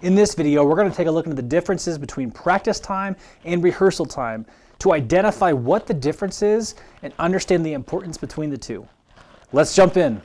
In this video, we're going to take a look into the differences between practice time and rehearsal time to identify what the difference is and understand the importance between the two. Let's jump in.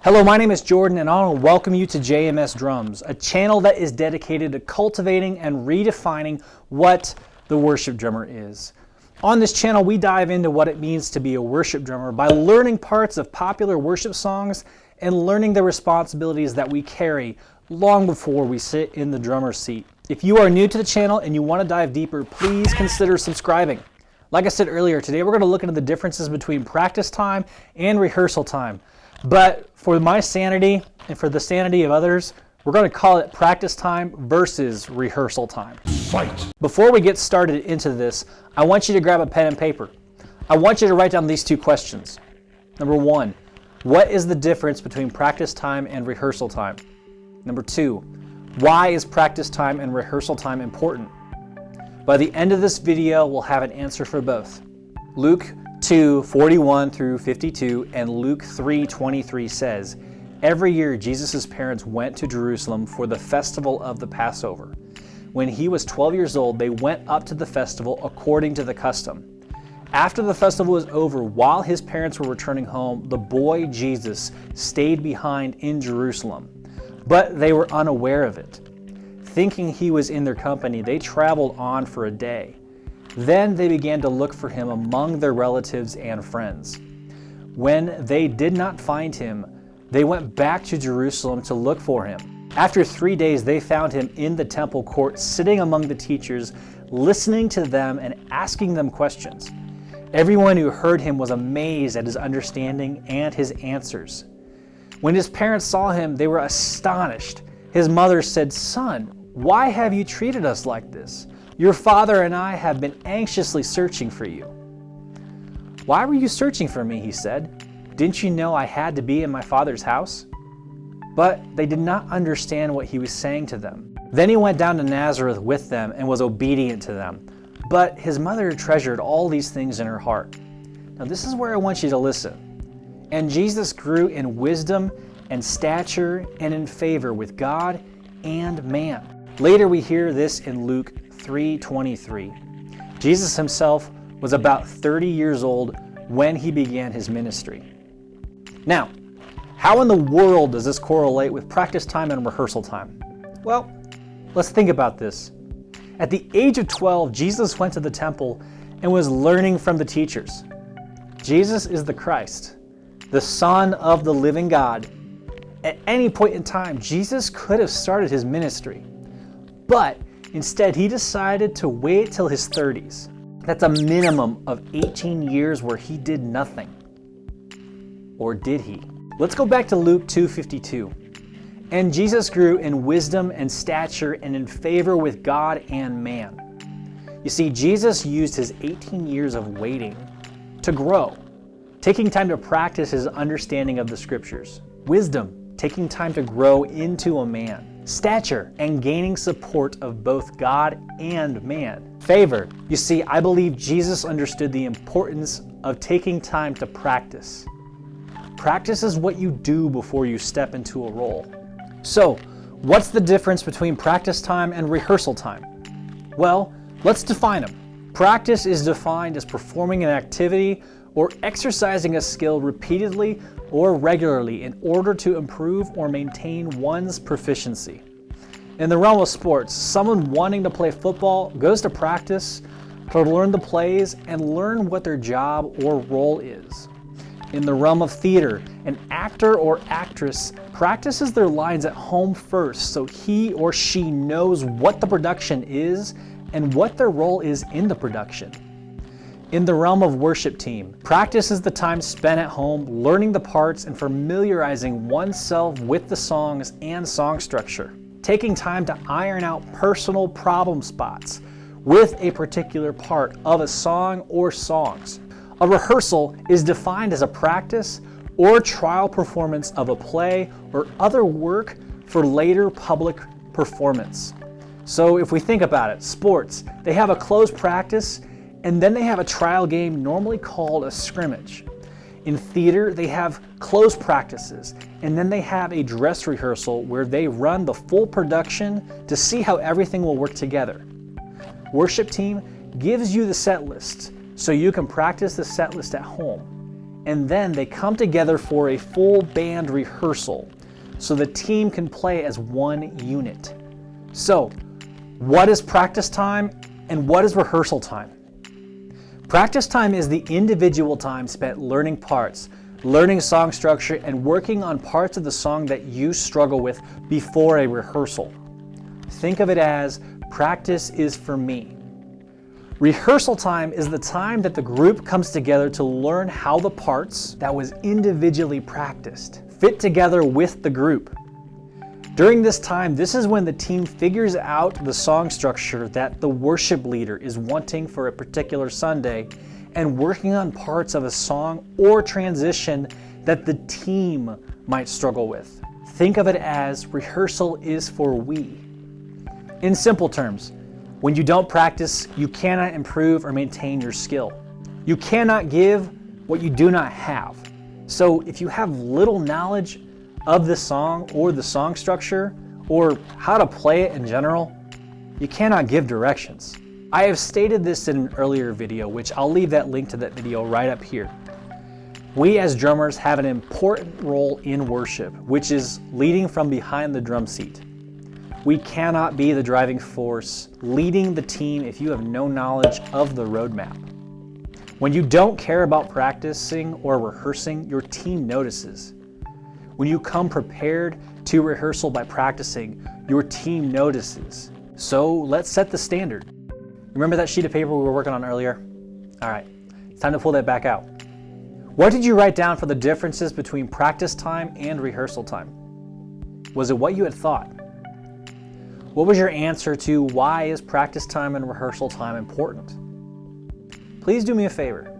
Hello, my name is Jordan and I want to welcome you to JMS Drums, a channel that is dedicated to cultivating and redefining what the worship drummer is. On this channel, we dive into what it means to be a worship drummer by learning parts of popular worship songs and learning the responsibilities that we carry long before we sit in the drummer's seat. If you are new to the channel and you want to dive deeper, please consider subscribing. Like I said earlier, today we're going to look into the differences between practice time and rehearsal time. But for my sanity and for the sanity of others, we're going to call it practice time versus rehearsal time. Fight! Before we get started into this, I want you to grab a pen and paper. I want you to write down these two questions. Number one, what is the difference between practice time and rehearsal time? Number two, why is practice time and rehearsal time important? By the end of this video, we'll have an answer for both. Luke 2:41 through 52 and Luke 3:23 says, every year Jesus' parents went to Jerusalem for the festival of the Passover. When he was 12 years old, they went up to the festival according to the custom. After the festival was over, while his parents were returning home, the boy Jesus stayed behind in Jerusalem, but they were unaware of it. Thinking he was in their company, they traveled on for a day. Then they began to look for him among their relatives and friends. When they did not find him, they went back to Jerusalem to look for him. After 3 days, they found him in the temple court, sitting among the teachers, listening to them and asking them questions. Everyone who heard him was amazed at his understanding and his answers. When his parents saw him, they were astonished. His mother said, "Son, why have you treated us like this? Your father and I have been anxiously searching for you." "Why were you searching for me?" he said. "Didn't you know I had to be in my father's house?" But they did not understand what he was saying to them. Then he went down to Nazareth with them and was obedient to them. But his mother treasured all these things in her heart. Now this is where I want you to listen. And Jesus grew in wisdom and stature and in favor with God and man. Later we hear this in Luke 3:23. Jesus himself was about 30 years old when he began his ministry. Now, how in the world does this correlate with practice time and rehearsal time? Well, let's think about this. At the age of 12, Jesus went to the temple and was learning from the teachers. Jesus is the Christ, the Son of the living God. At any point in time, Jesus could have started his ministry, but instead, he decided to wait till his 30s. That's a minimum of 18 years where he did nothing. Or did he? Let's go back to Luke 2:52. And Jesus grew in wisdom and stature and in favor with God and man. You see, Jesus used his 18 years of waiting to grow, taking time to practice his understanding of the scriptures. Wisdom, taking time to grow into a man. Stature, and gaining support of both God and man. Favor. You see, I believe Jesus understood the importance of taking time to practice. Practice is what you do before you step into a role. So, what's the difference between practice time and rehearsal time? Well, let's define them. Practice is defined as performing an activity or exercising a skill repeatedly or regularly in order to improve or maintain one's proficiency. In the realm of sports, someone wanting to play football goes to practice to learn the plays and learn what their job or role is. In the realm of theater, an actor or actress practices their lines at home first so he or she knows what the production is and what their role is in the production. In the realm of worship team, practice is the time spent at home learning the parts and familiarizing oneself with the songs and song structure. Taking time to iron out personal problem spots with a particular part of a song or songs. A rehearsal is defined as a practice or trial performance of a play or other work for later public performance. So if we think about it, sports, they have a closed practice and then they have a trial game normally called a scrimmage. In theater, they have closed practices and then they have a dress rehearsal where they run the full production to see how everything will work together. Worship team gives you the set list so you can practice the set list at home. And then they come together for a full band rehearsal so the team can play as one unit. So, what is practice time and what is rehearsal time? Practice time is the individual time spent learning parts, learning song structure, and working on parts of the song that you struggle with before a rehearsal. Think of it as practice is for me. Rehearsal time is the time that the group comes together to learn how the parts that was individually practiced fit together with the group. During this time, this is when the team figures out the song structure that the worship leader is wanting for a particular Sunday and working on parts of a song or transition that the team might struggle with. Think of it as rehearsal is for we. In simple terms, when you don't practice, you cannot improve or maintain your skill. You cannot give what you do not have. So if you have little knowledge of the song or the song structure or how to play it in general, you cannot give directions. I have stated this in an earlier video, which I'll leave that link to that video right up here. We as drummers have an important role in worship, which is leading from behind the drum seat. We cannot be the driving force leading the team if you have no knowledge of the roadmap. When you don't care about practicing or rehearsing, your team notices. When you come prepared to rehearsal by practicing, your team notices. So let's set the standard. Remember that sheet of paper we were working on earlier? All right, it's time to pull that back out. What did you write down for the differences between practice time and rehearsal time? Was it what you had thought? What was your answer to why is practice time and rehearsal time important? Please do me a favor.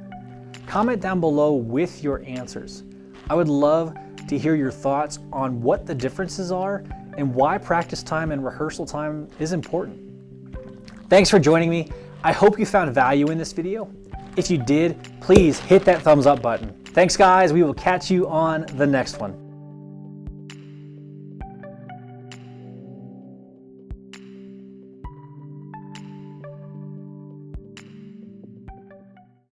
Comment down below with your answers. I would love to hear your thoughts on what the differences are and why practice time and rehearsal time is important. Thanks for joining me. I hope you found value in this video. If you did, please hit that thumbs up button. Thanks guys, we will catch you on the next one.